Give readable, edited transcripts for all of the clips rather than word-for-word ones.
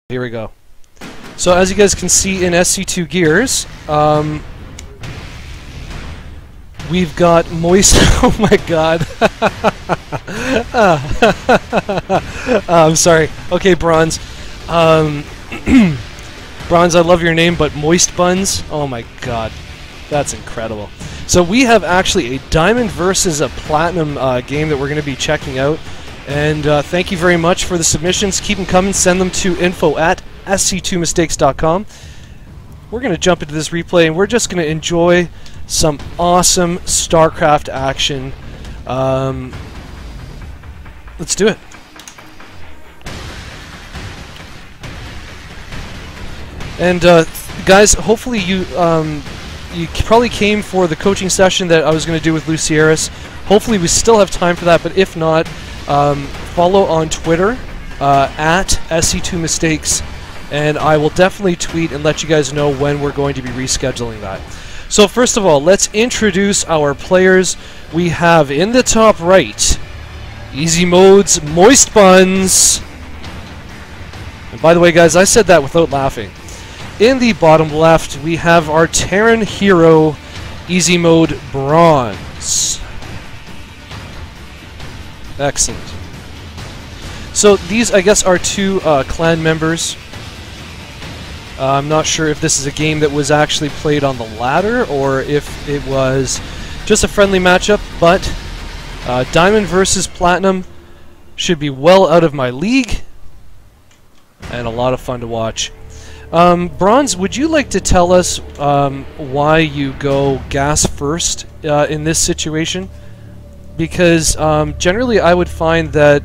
Here we go. So as you guys can see in SC2 gears, we've got Moist. Oh my god. I'm sorry. Okay, Braunz. Braunz, I love your name, but Moistbuns. Oh my god, that's incredible. So we have actually a Diamond versus a Platinum game that we're going to be checking out. And thank you very much for the submissions. Keep them coming. Send them to info@sc2mistakes.com. We're going to jump into this replay, and we're just going to enjoy some awesome StarCraft action. Let's do it. And guys, hopefully you probably came for the coaching session that I was going to do with Lucieris. Hopefully we still have time for that, but if not, follow on Twitter at SC2Mistakes, and I will definitely tweet and let you guys know when we're going to be rescheduling that. So first of all, let's introduce our players. We have in the top right, Easy Mode's Moistbuns. And by the way, guys, I said that without laughing. In the bottom left, we have our Terran hero, Easy Mode Braunz. Excellent. So these, I guess, are two clan members. I'm not sure if this is a game that was actually played on the ladder or if it was just a friendly matchup, but Diamond versus Platinum should be well out of my league and a lot of fun to watch. Braunz, would you like to tell us why you go gas first in this situation? Because generally I would find that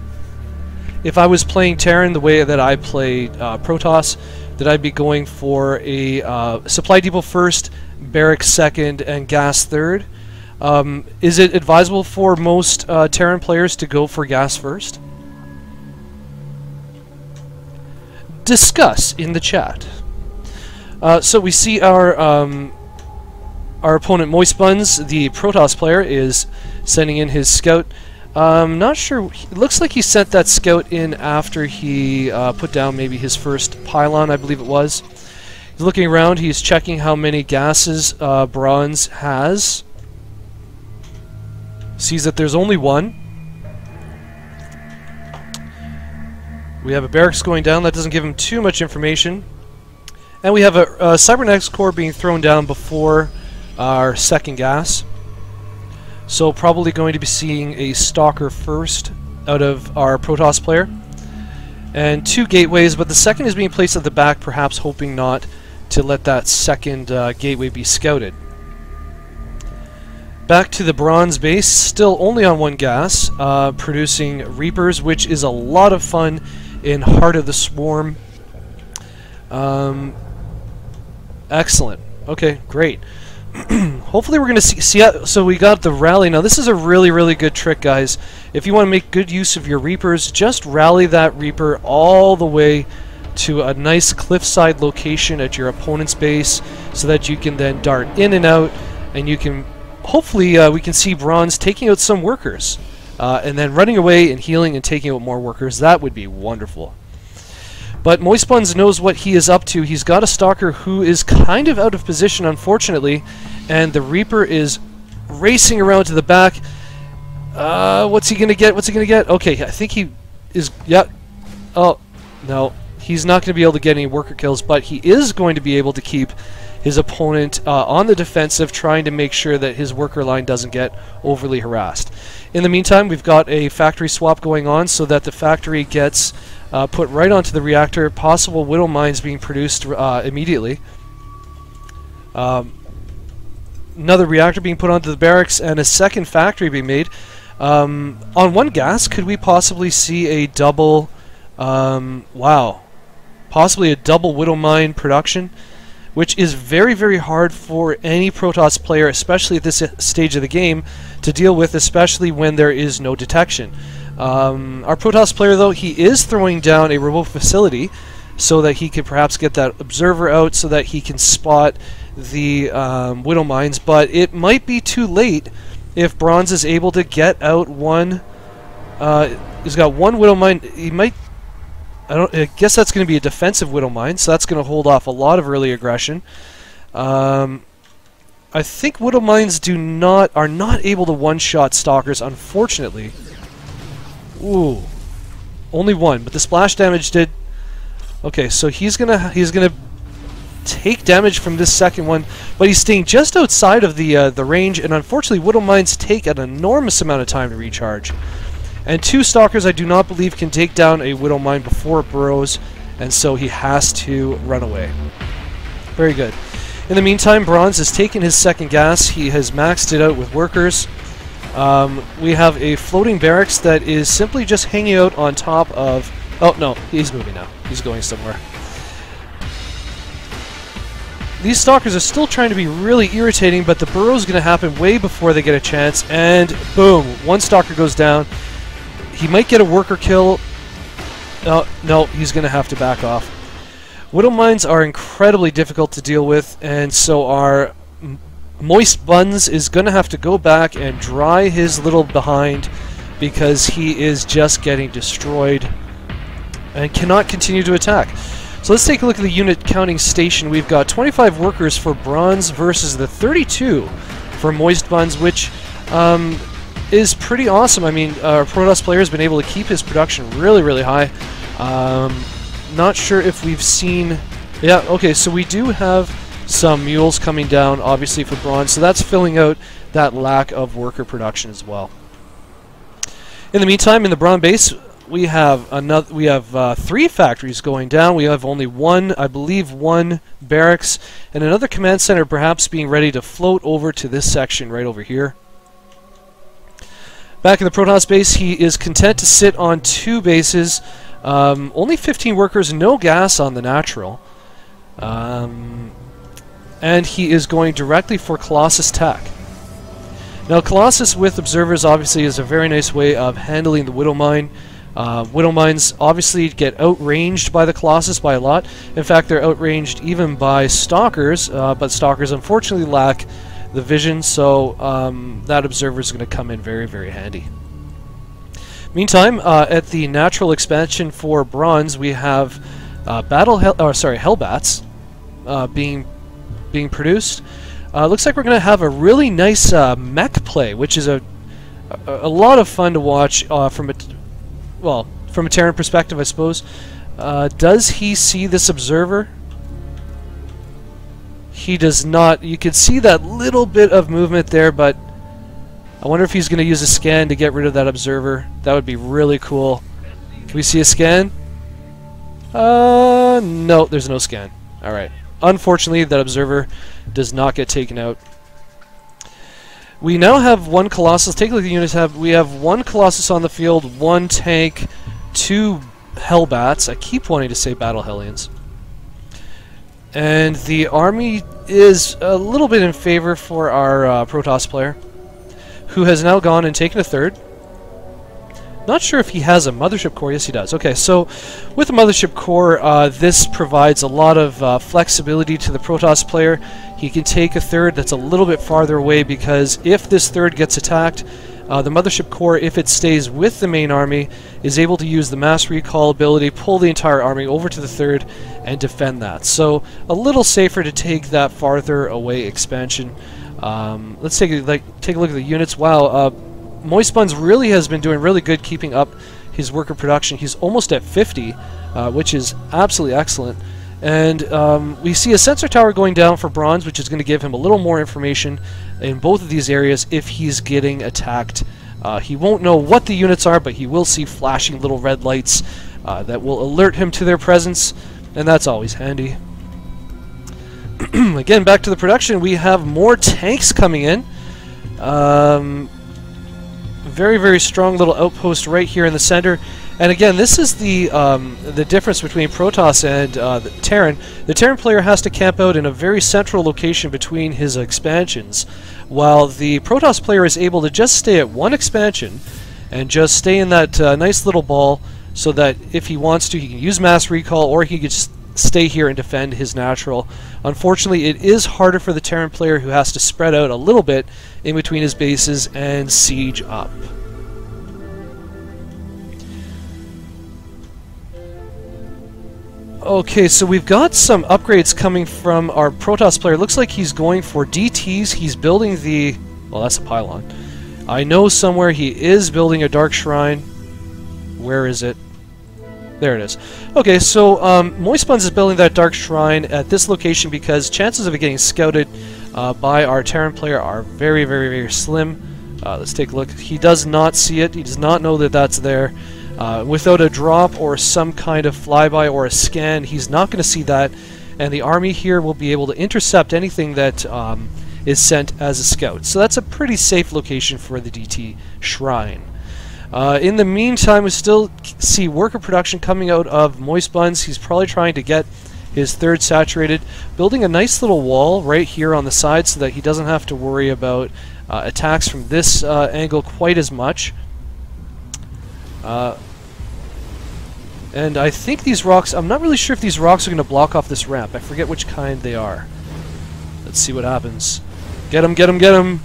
if I was playing Terran the way that I play Protoss, that I'd be going for a supply depot first, barracks second, and gas third. Is it advisable for most Terran players to go for gas first? Discuss in the chat. So we see our opponent Moistbuns, the Protoss player, is sending in his scout. Not sure. It looks like he sent that scout in after he put down maybe his first pylon, I believe it was. He's looking around. He's checking how many gases Braunz has. Sees that there's only one. We have a barracks going down. That doesn't give him too much information. And we have a cybernetics core being thrown down before our second gas. So probably going to be seeing a stalker first out of our Protoss player. And two gateways, but the second is being placed at the back, perhaps hoping not to let that second gateway be scouted. Back to the Braunz base, still only on one gas, producing Reapers, which is a lot of fun in Heart of the Swarm. Excellent. Okay, great. Hopefully we're going to see so we got the rally. Now this is a really good trick, guys. If you want to make good use of your Reapers, just rally that Reaper all the way to a nice cliffside location at your opponent's base so that you can then dart in and out, and you can hopefully we can see Braunz taking out some workers and then running away and healing and taking out more workers. That would be wonderful. But Moistbuns knows what he is up to. He's got a Stalker who is kind of out of position, unfortunately, and the Reaper is racing around to the back. What's he gonna get? What's he gonna get? Okay, I think he is. Yeah. Oh no, he's not going to be able to get any worker kills, but he is going to be able to keep his opponent on the defensive, trying to make sure that his worker line doesn't get overly harassed. In the meantime, we've got a factory swap going on so that the factory gets put right onto the reactor, possible Widow Mines being produced immediately. Another reactor being put onto the barracks, and a second factory being made. On one gas, could we possibly see a double, wow, possibly a double Widow Mine production, which is very hard for any Protoss player, especially at this stage of the game, to deal with, especially when there is no detection. Our Protoss player, though, he is throwing down a remote facility so that he can perhaps get that observer out so that he can spot the Widow Mines, but it might be too late if Braunz is able to get out one. He's got one Widow Mine. He might I guess that's going to be a defensive Widow Mine, so that's going to hold off a lot of early aggression. I think Widow Mines are not able to one-shot Stalkers, unfortunately. Ooh, only one, but the splash damage did. Okay, so he's gonna take damage from this second one, but he's staying just outside of the range, and unfortunately, Widow Mines take an enormous amount of time to recharge. And two Stalkers, I do not believe, can take down a Widow Mine before it burrows, and so he has to run away. Very good. In the meantime, Braunz has taken his second gas. He has maxed it out with workers. We have a floating barracks that is simply just hanging out on top of... Oh, no, he's moving now. He's going somewhere. These Stalkers are still trying to be really irritating, but the burrow is going to happen way before they get a chance, and boom, one Stalker goes down. He might get a worker kill. No, he's going to have to back off. Widow Mines are incredibly difficult to deal with, and so our Moistbuns is going to have to go back and dry his little behind because he is just getting destroyed and cannot continue to attack. So let's take a look at the unit counting station. We've got 25 workers for Braunz versus the 32 for Moistbuns, which is pretty awesome. I mean, our Protoss player has been able to keep his production really, really high. Not sure if we've seen... Yeah, okay, so we do have some mules coming down, obviously, for Braunz, so that's filling out that lack of worker production as well. In the meantime, in the Braun base, we have three factories going down. We have only one, I believe, one barracks, and another command center perhaps being ready to float over to this section right over here. Back in the Protoss base, he is content to sit on two bases. Only 15 workers, no gas on the natural. And he is going directly for Colossus Tech. Now, Colossus with observers obviously is a very nice way of handling the Widow Mine. Widow Mines obviously get outranged by the Colossus by a lot. In fact, they're outranged even by Stalkers, but Stalkers unfortunately lack the vision, so that observer is going to come in very, very handy. Meantime, at the natural expansion for Braunz, we have Hellbats being produced. Looks like we're going to have a really nice mech play, which is a lot of fun to watch from a Terran perspective, I suppose. Does he see this observer? He does not. You can see that little bit of movement there, but I wonder if he's going to use a scan to get rid of that observer. That would be really cool. Can we see a scan? No, there's no scan. Alright. Unfortunately, that observer does not get taken out. We now have one Colossus. Take a look at the unit tab. We have one Colossus on the field, one tank, two Hellbats. I keep wanting to say Battle Hellions. And the army is a little bit in favor for our Protoss player, who has now gone and taken a third. Not sure if he has a mothership core. Yes, he does. Okay, so with the mothership core, this provides a lot of flexibility to the Protoss player. He can take a third that's a little bit farther away, because if this third gets attacked, the mothership core, if it stays with the main army, is able to use the mass recall ability, pull the entire army over to the third, and defend that. So a little safer to take that farther away expansion. Let's take a look at the units. Wow, Moistbuns really has been doing really good keeping up his worker production. He's almost at 50, which is absolutely excellent. And we see a sensor tower going down for Braunz, which is going to give him a little more information in both of these areas if he's getting attacked. He won't know what the units are, but he will see flashing little red lights that will alert him to their presence, and that's always handy. Again, back to the production, we have more tanks coming in. Very, very strong little outpost right here in the center. And again, this is the difference between Protoss and the Terran. The Terran player has to camp out in a very central location between his expansions, while the Protoss player is able to just stay at one expansion and just stay in that nice little ball, so that if he wants to, he can use mass recall, or he can just stay here and defend his natural. Unfortunately, it is harder for the Terran player, who has to spread out a little bit in between his bases and siege up. Okay, so we've got some upgrades coming from our Protoss player. Looks like he's going for DTs. He's building the... Well, that's a pylon. I know somewhere he is building a Dark Shrine. Where is it? There it is. Okay, so Moistbuns is building that Dark Shrine at this location because chances of it getting scouted by our Terran player are very, very, very slim. Let's take a look. He does not see it. He does not know that that's there. Without a drop or some kind of flyby or a scan, he's not going to see that, and the army here will be able to intercept anything that is sent as a scout. So that's a pretty safe location for the DT Shrine. In the meantime, we still see worker production coming out of Moistbuns. He's probably trying to get his third saturated, building a nice little wall right here on the side so that he doesn't have to worry about attacks from this angle quite as much. And I think these rocks, I'm not really sure if these rocks are going to block off this ramp. I forget which kind they are. Let's see what happens. Get him, get him, get him!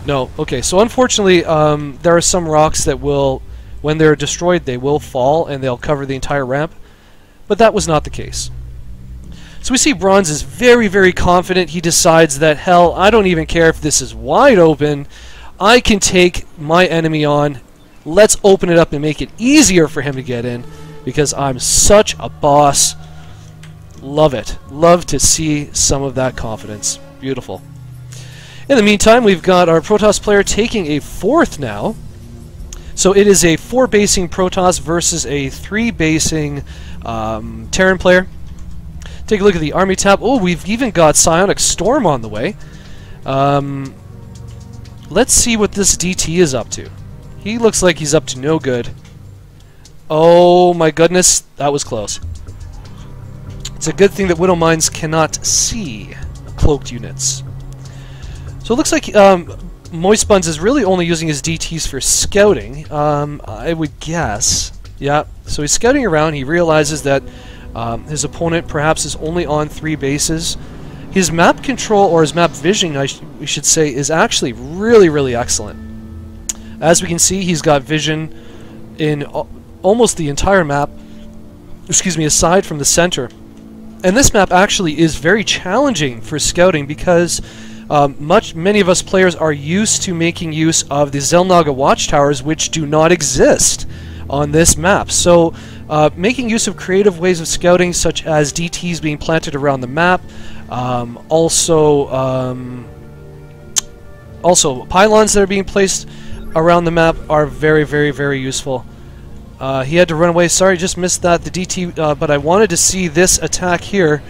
No, okay, so unfortunately, there are some rocks that will, when they're destroyed, they will fall and they'll cover the entire ramp. But that was not the case. So we see Braunz is very, very confident. He decides that, hell, I don't even care if this is wide open. I can take my enemy on. Let's open it up and make it easier for him to get in, because I'm such a boss. Love it. Love to see some of that confidence. Beautiful. In the meantime, we've got our Protoss player taking a fourth now. So it is a 4-basing Protoss versus a 3-basing Terran player. Take a look at the army tab. Oh, we've even got Psionic Storm on the way. Let's see what this DT is up to. He looks like he's up to no good. Oh my goodness, that was close. It's a good thing that Widow Mines cannot see cloaked units. So it looks like Moistbuns is really only using his DTs for scouting, I would guess. Yeah, so he's scouting around. He realizes that his opponent perhaps is only on 3 bases. His map control, or his map vision, we should say, is actually really, really excellent. As we can see, he's got vision in almost the entire map, excuse me, aside from the center. And this map actually is very challenging for scouting because many of us players are used to making use of the Xel'Naga watchtowers, which do not exist on this map. So making use of creative ways of scouting, such as DTs being planted around the map, also pylons that are being placed around the map are very, very, very useful. He had to run away. Sorry, just missed that. The DT, but I wanted to see this attack here.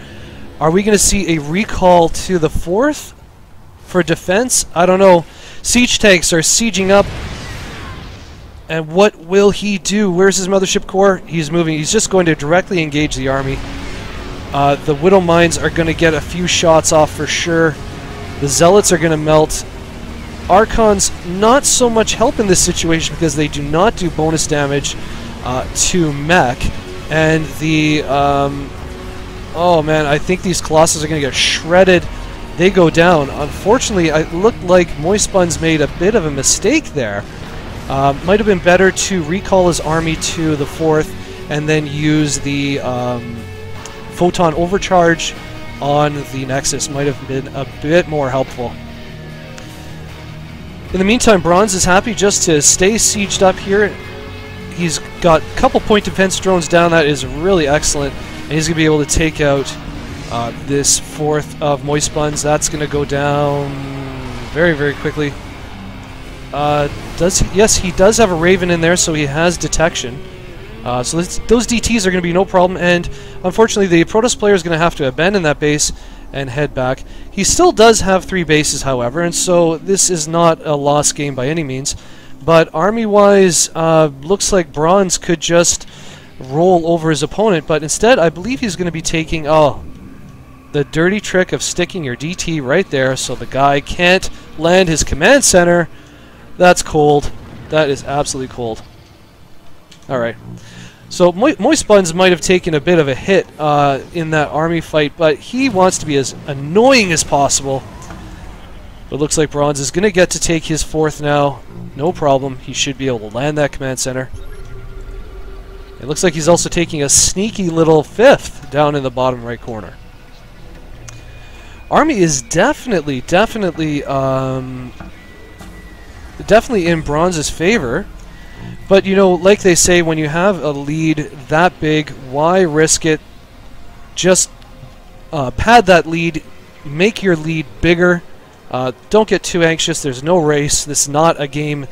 Are we going to see a recall to the 4th for defense? I don't know. Siege tanks are sieging up. And what will he do? Where's his mothership core? He's moving. He's just going to directly engage the army. The Widow Mines are going to get a few shots off for sure. The Zealots are going to melt. Archons not so much help in this situation because they do not do bonus damage to Mech. And the... oh man, I think these Colossus are going to get shredded. They go down. Unfortunately, it looked like Moistbuns made a bit of a mistake there. Might have been better to recall his army to the 4th and then use the Photon Overcharge on the Nexus. Might have been a bit more helpful. In the meantime, Braunz is happy just to stay sieged up here. He's got a couple point defense drones down. That is really excellent. And he's going to be able to take out this 4th of Moistbuns. That's going to go down very, very quickly. Yes, he does have a Raven in there, so he has detection. So those DTs are going to be no problem. And unfortunately, the Protoss player is going to have to abandon that base and head back. He still does have 3 bases, however, and so this is not a lost game by any means. But army-wise, looks like Braunz could just roll over his opponent, but instead I believe he's going to be taking, the dirty trick of sticking your DT right there so the guy can't land his command center. That's cold. That is absolutely cold. Alright. So Moistbuns might have taken a bit of a hit in that army fight, but he wants to be as annoying as possible. But it looks like Braunz is going to get to take his 4th now. No problem. He should be able to land that command center. It looks like he's also taking a sneaky little 5th down in the bottom right corner. Army is definitely in Braunz's favor. But, you know, like they say, when you have a lead that big, why risk it? Just pad that lead, make your lead bigger. Don't get too anxious. There's no race. This is not a game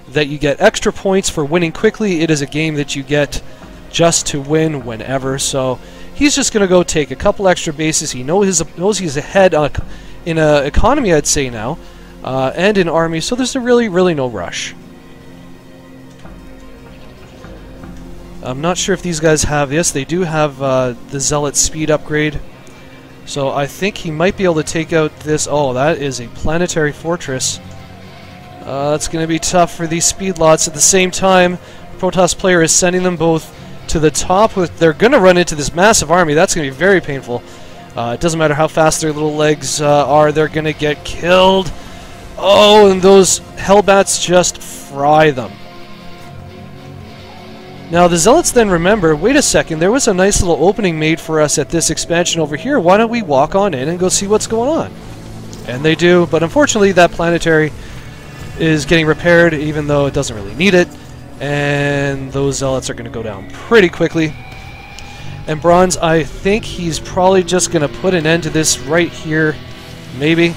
that you get extra points for winning quickly. It is a game that you get just to win whenever. So he's just going to go take a couple extra bases. He knows he's ahead in economy, I'd say now, and in army. So there's really no rush. I'm not sure if these guys have this. They do have the Zealot speed upgrade. So I think he might be able to take out this. Oh, that is a planetary fortress. That's going to be tough for these speed lots. At the same time, Protoss player is sending them both to the top. They're going to run into this massive army. That's going to be very painful. It doesn't matter how fast their little legs are. They're going to get killed. Oh, and those Hellbats just fry them. Now the Zealots then remember, wait a second, there was a nice little opening made for us at this expansion over here. Why don't we walk on in and go see what's going on? And they do, but unfortunately that planetary is getting repaired even though it doesn't really need it. And those Zealots are going to go down pretty quickly. And Braunz, I think he's probably just going to put an end to this right here. Maybe.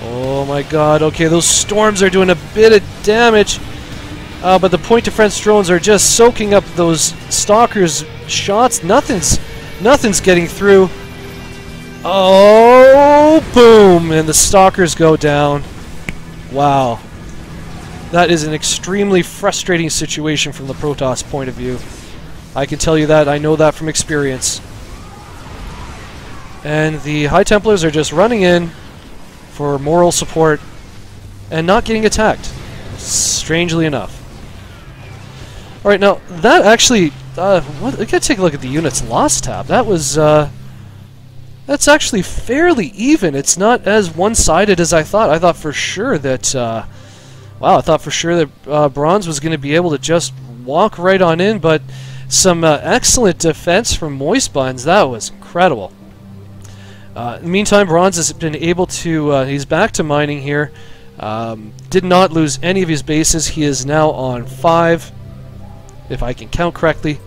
Oh my god, okay, those storms are doing a bit of damage. But the point defense drones are just soaking up those stalkers' shots. Nothing's getting through. Oh, boom! And the stalkers go down. Wow. That is an extremely frustrating situation from the Protoss point of view. I can tell you that. I know that from experience. And the High Templars are just running in for moral support and not getting attacked, strangely enough. Alright, now, that actually, what, I gotta take a look at the units lost tab. That was, that's actually fairly even. It's not as one-sided as I thought. I thought for sure that, wow, I thought for sure that Braunz was going to be able to just walk right on in, but some excellent defense from Moistbuns. That was incredible. In the meantime, Braunz has been able to, he's back to mining here. Did not lose any of his bases. He is now on 5. If I can count correctly.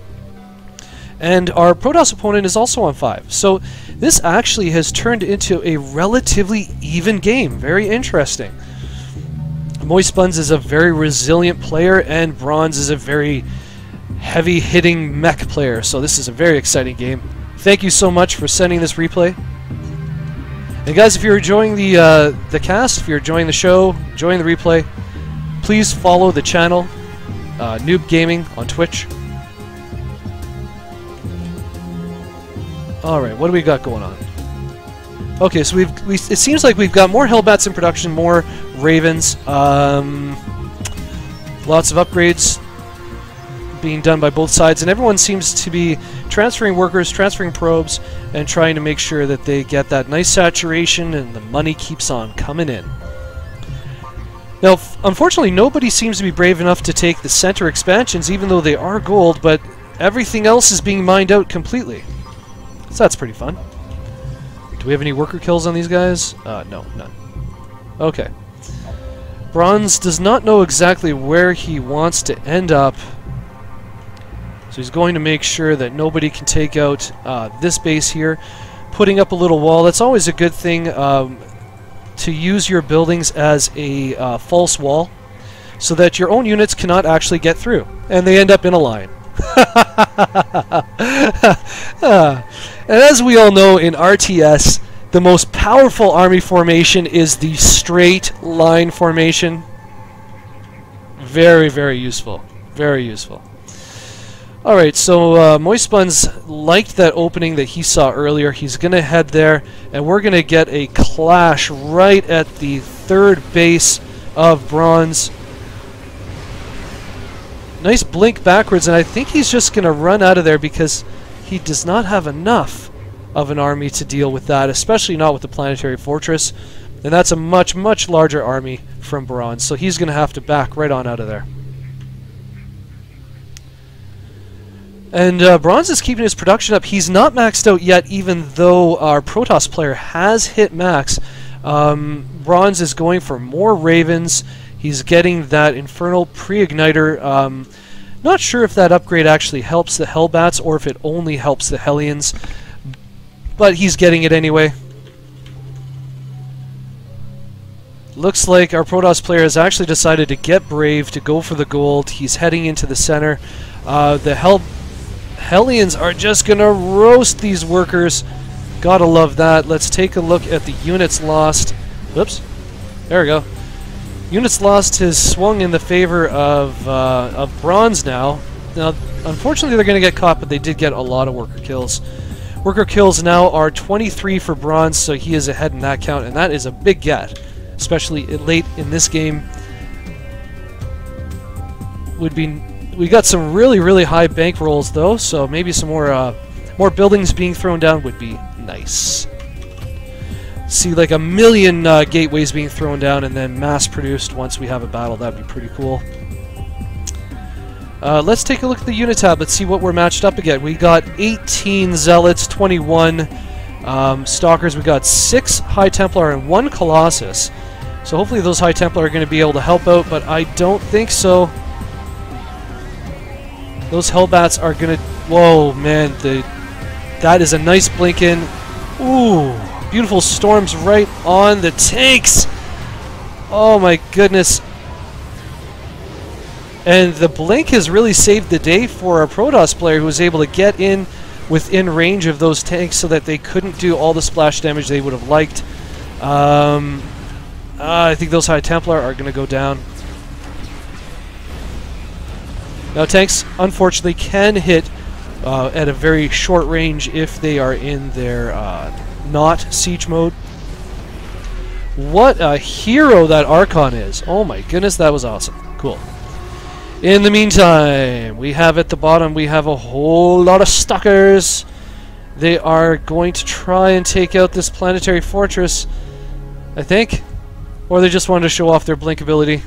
And our Protoss opponent is also on 5. So this actually has turned into a relatively even game. Very interesting. Moistbuns is a very resilient player, and Braunz is a very heavy-hitting mech player. So this is a very exciting game. Thank you so much for sending this replay. And guys, if you're enjoying the cast, if you're enjoying the show, enjoying the replay, please follow the channel. Noob Gaming on Twitch. Alright, what do we got going on? Okay, so it seems like we've got more Hellbats in production, more Ravens, lots of upgrades being done by both sides, and everyone seems to be transferring workers, transferring probes, and trying to make sure that they get that nice saturation and the money keeps on coming in. Now, unfortunately, nobody seems to be brave enough to take the center expansions, even though they are gold, but everything else is being mined out completely. So that's pretty fun. Do we have any worker kills on these guys? No, none. Okay. Braunz does not know exactly where he wants to end up, so he's going to make sure that nobody can take out this base here. Putting up a little wall, that's always a good thing. To use your buildings as a false wall so that your own units cannot actually get through and they end up in a line. And as we all know, in RTS the most powerful army formation is the straight line formation. Very useful. Very useful. Alright, so Moistbuns liked that opening that he saw earlier. He's going to head there, and we're going to get a clash right at the 3rd base of Braunz. Nice blink backwards, and I think he's just going to run out of there because he does not have enough of an army to deal with that, especially not with the planetary fortress. And that's a much larger army from Braunz, so he's going to have to back right on out of there. And Braunz is keeping his production up. He's not maxed out yet, even though our Protoss player has hit max. Braunz is going for more Ravens. He's getting that Infernal Pre-Igniter. Not sure if that upgrade actually helps the Hellbats or if it only helps the Hellions, but he's getting it anyway. Looks like our Protoss player has actually decided to get brave, to go for the gold. He's heading into the center. The Hellions are just going to roast these workers. Gotta love that. Let's take a look at the units lost. Whoops. There we go. Units lost has swung in the favor of Braunz now. Now, unfortunately, they're going to get caught, but they did get a lot of worker kills. Worker kills now are 23 for Braunz, so he is ahead in that count, and that is a big get, especially late in this game. We got some really high bank rolls though, so maybe some more buildings being thrown down would be nice. See like 1 million gateways being thrown down and then mass produced once we have a battle. That'd be pretty cool. Let's take a look at the unit tab. Let's see what we're matched up again. We got 18 Zealots, 21 Stalkers. We got 6 High Templar and 1 Colossus. So hopefully those High Templar are going to be able to help out, but I don't think so. Those Hellbats are going to... Whoa, man. That is a nice blink in. Ooh. Beautiful storms right on the tanks. Oh my goodness. And the blink has really saved the day for our Protoss player who was able to get in within range of those tanks so that they couldn't do all the splash damage they would have liked. I think those High Templar are going to go down. Now tanks unfortunately can hit at a very short range if they are in their not siege mode. What a hero that Archon is. Oh my goodness, that was awesome. Cool. In the meantime, we have at the bottom, we have a whole lot of Stalkers. They are going to try and take out this planetary fortress, I think. Or they just wanted to show off their blink ability.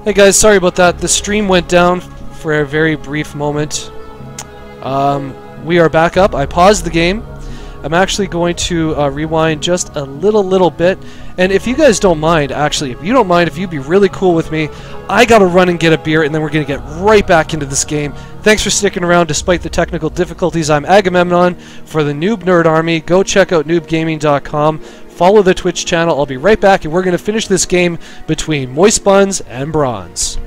Hey guys, sorry about that. The stream went down for a very brief moment. We are back up. I paused the game. I'm actually going to rewind just a little bit. And if you guys don't mind, actually, if you don't mind, if you'd be really cool with me, I gotta run and get a beer, and then we're gonna get right back into this game. Thanks for sticking around despite the technical difficulties. I'm Agamemnon for the Noob Nerd Army. Go check out noobgaming.com. Follow the Twitch channel. I'll be right back, and we're gonna finish this game between Moistbuns and Braunz.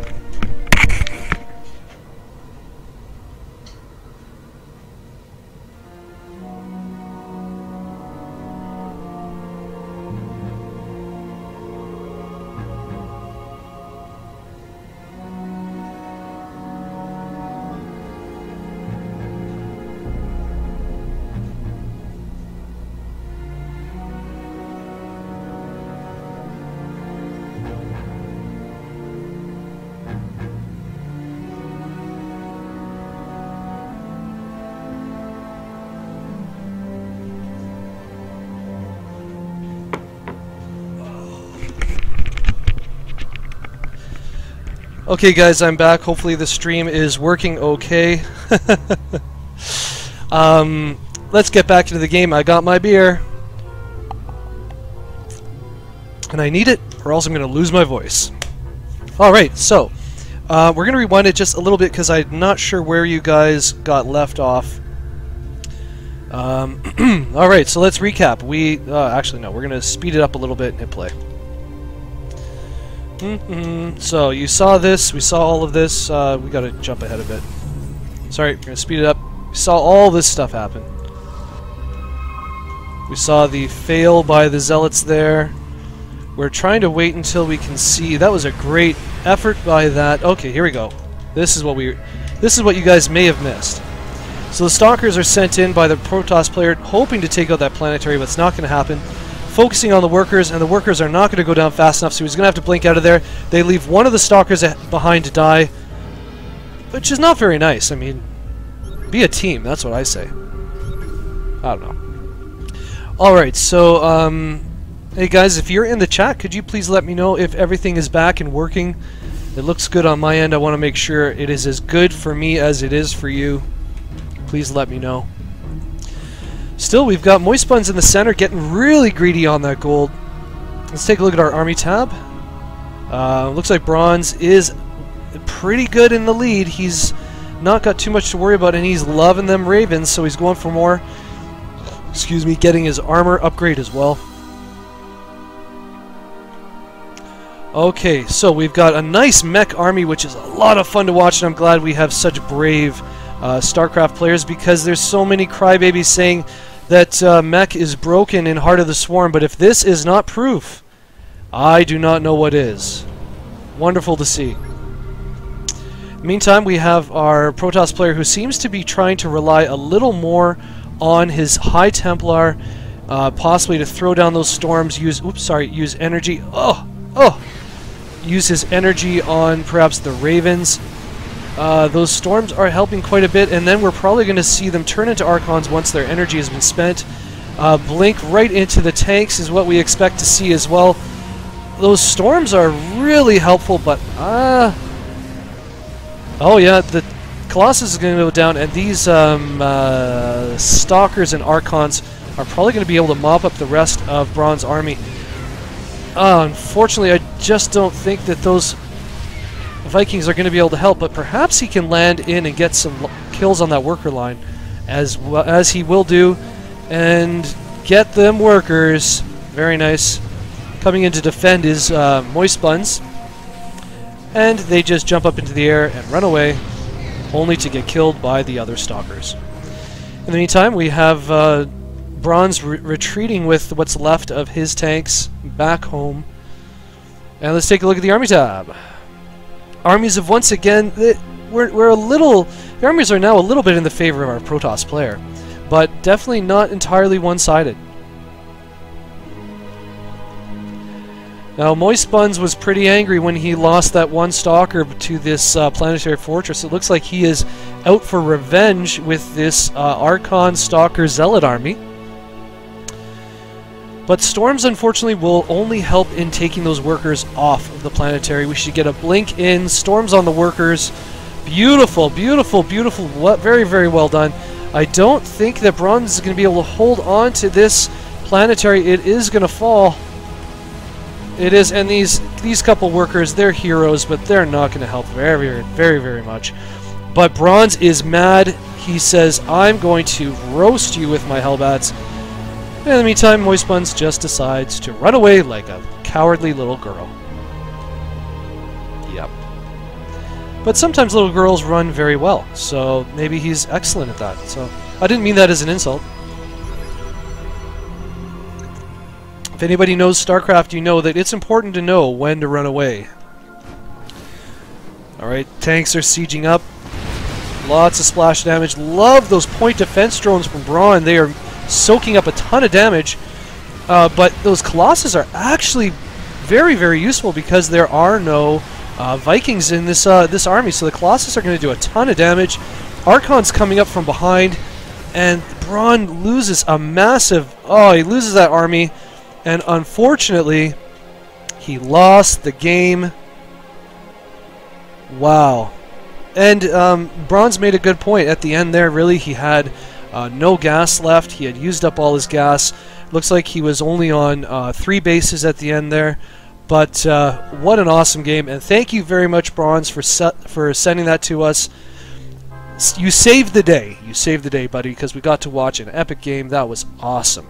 Okay guys, I'm back. Hopefully the stream is working okay. Let's get back into the game. I got my beer. And I need it, or else I'm going to lose my voice. Alright, so, we're going to rewind it just a little bit because I'm not sure where you guys got left off. Alright, so let's recap. Actually no, we're going to speed it up a little bit and hit play. So you saw this, we saw all of this, we gotta jump ahead a bit. Sorry, we're gonna speed it up. We saw all this stuff happen. We saw the fail by the Zealots there. We're trying to wait until we can see. That was a great effort by that. Okay, here we go. This is what you guys may have missed. So the Stalkers are sent in by the Protoss player, hoping to take out that planetary, but it's not gonna happen. Focusing on the workers, and the workers are not going to go down fast enough, so he's going to have to blink out of there. They leave one of the Stalkers behind to die, which is not very nice. I mean, be a team, that's what I say. I don't know. Alright, so, hey guys, if you're in the chat, could you please let me know if everything is back and working It looks good on my end. I want to make sure it is as good for me as it is for you. Please let me know. Still, we've got Moistbuns in the center getting really greedy on that gold. Let's take a look at our army tab. Looks like Braunz is pretty good in the lead. He's not got too much to worry about, and he's loving them ravens, so he's going for more. Excuse me, getting his armor upgrade as well. Okay, so we've got a nice mech army, which is a lot of fun to watch, and I'm glad we have such brave StarCraft players, because there's so many crybabies saying that Mech is broken in Heart of the Swarm, but if this is not proof, I do not know what is. Wonderful to see. Meantime, we have our Protoss player who seems to be trying to rely a little more on his High Templar, possibly to throw down those storms, use energy. Use his energy on perhaps the ravens. Those storms are helping quite a bit, and then we're probably going to see them turn into Archons once their energy has been spent. Blink right into the tanks is what we expect to see as well. Those storms are really helpful, but oh yeah, the Colossus is going to go down, and these Stalkers and Archons are probably going to be able to mop up the rest of Braun's army. Unfortunately, I just don't think that those Vikings are going to be able to help, but perhaps he can land in and get some kills on that worker line, as well as he will do, and get them workers. Very nice. Coming in to defend is Moistbuns, and they just jump up into the air and run away, only to get killed by the other Stalkers. In the meantime, we have Braunz retreating with what's left of his tanks back home. And let's take a look at the army tab. Armies have once again, we're a little, the armies are now a little bit in the favor of our Protoss player, but definitely not entirely one-sided. Now, Moistbuns was pretty angry when he lost that one Stalker to this planetary fortress. It looks like he is out for revenge with this Archon Stalker Zealot army. But storms, unfortunately, will only help in taking those workers off of the planetary. We should get a blink in. Storms on the workers. Beautiful, beautiful, beautiful. Very, very well done. I don't think that Braunz is going to be able to hold on to this planetary. It is going to fall. It is, and these couple workers, they're heroes, but they're not going to help very, very, very much. But Braunz is mad. He says, I'm going to roast you with my Hellbats. In the meantime, Moistbuns just decides to run away like a cowardly little girl. Yep. But sometimes little girls run very well, so maybe he's excellent at that. So I didn't mean that as an insult. If anybody knows StarCraft, you know that it's important to know when to run away. Alright, tanks are sieging up. Lots of splash damage. Love those point defense drones from Braun. They are soaking up a ton of damage. But those Colossus are actually very, very useful because there are no Vikings in this this army. So the Colossus are going to do a ton of damage. Archon's coming up from behind. And Braun loses a massive... Oh, he loses that army. And unfortunately, he lost the game. Wow. And Braunz made a good point at the end there. Really, he had no gas left. He had used up all his gas. Looks like he was only on 3 bases at the end there. But what an awesome game. And thank you very much, Braunz, for sending that to us. You saved the day. You saved the day, buddy, because we got to watch an epic game. That was awesome.